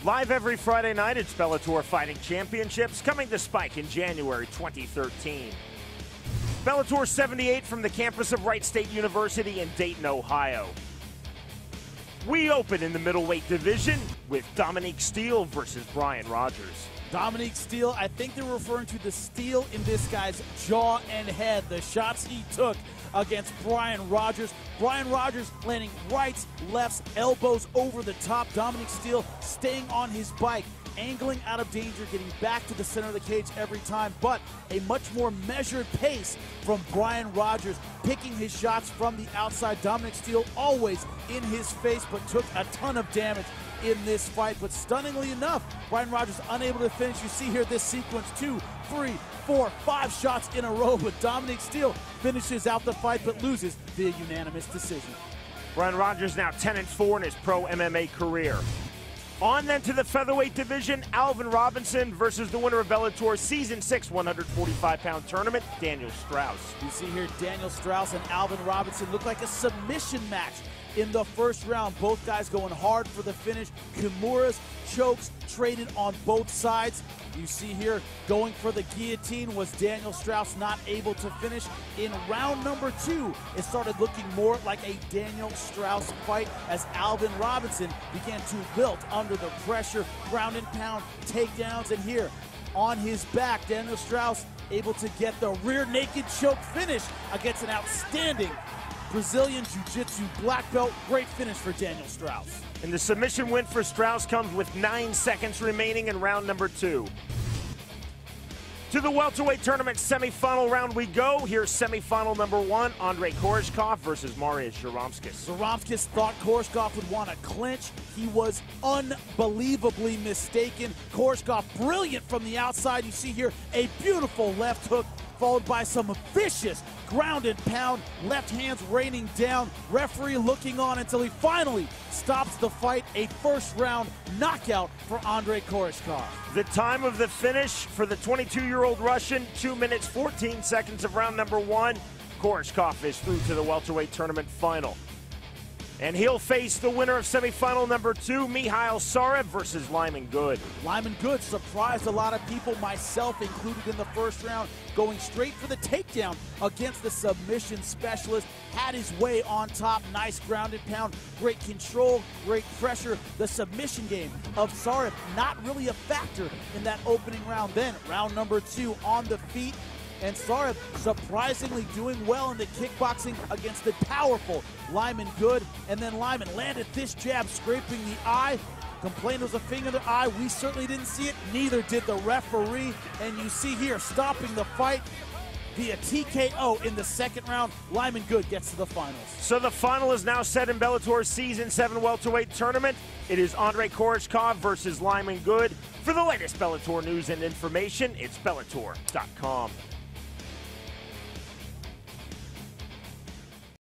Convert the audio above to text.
Live every Friday night, it's Bellator Fighting Championships, coming to Spike in January 2013. Bellator 78 from the campus of Wright State University in Dayton, Ohio. We open in the middleweight division with Dominique Steele versus Brian Rogers. Dominique Steele, I think they're referring to the steel in this guy's jaw and head. The shots he took against Brian Rogers. Brian Rogers landing rights, lefts, elbows over the top. Dominique Steele staying on his bike, angling out of danger, getting back to the center of the cage every time, but a much more measured pace from Brian Rogers, picking his shots from the outside. Dominique Steele always in his face, but took a ton of damage in this fight. But stunningly enough, Brian Rogers unable to finish. You see here this sequence, 2, 3, 4, 5 shots in a row, but Dominique Steele finishes out the fight but loses via unanimous decision. Brian Rogers now 10-4 in his pro MMA career. On then to the featherweight division, Alvin Robinson versus the winner of Bellator Season 6 145-pound tournament, Daniel Straus. You see here Daniel Straus and Alvin Robinson look like a submission match in the first round. Both guys going hard for the finish. Kimura's chokes traded on both sides. You see here going for the guillotine was Daniel Straus, not able to finish. In round number 2, it started looking more like a Daniel Straus fight as Alvin Robinson began to wilt under the pressure, ground and pound takedowns, and here on his back, Daniel Straus able to get the rear naked choke finish against an outstanding Brazilian Jiu-Jitsu black belt. Great finish for Daniel Straus. And the submission win for Straus comes with 9 seconds remaining in round number 2. To the welterweight tournament semifinal round we go. Here's semifinal number 1, Andrei Koreshkov versus Mariusz Zaromskis. Zaromskis thought Koreshkov would want to clinch. He was unbelievably mistaken. Koreshkov brilliant from the outside. You see here a beautiful left hook followed by some vicious ground and pound, left hands raining down, referee looking on until he finally stops the fight. A first round knockout for Andrei Koreshkov. The time of the finish for the 22-year-old Russian, 2 minutes 14 seconds of round number 1. Koreshkov is through to the welterweight tournament final. And he'll face the winner of semifinal number 2, Mihail Sarev versus Lyman Good. Lyman Good surprised a lot of people, myself included, in the first round, going straight for the takedown against the submission specialist. Had his way on top, nice ground and pound, great control, great pressure. The submission game of Sarev not really a factor in that opening round. Then round number 2 on the feet, and Sarev surprisingly doing well in the kickboxing against the powerful Lyman Good. And then Lyman landed this jab, scraping the eye. Complained it was a finger in the eye. We certainly didn't see it. Neither did the referee. And you see here, stopping the fight via TKO in the second round. Lyman Good gets to the finals. So the final is now set in Bellator's Season 7 welterweight tournament. It is Andrei Koreshkov versus Lyman Good. For the latest Bellator news and information, it's Bellator.com.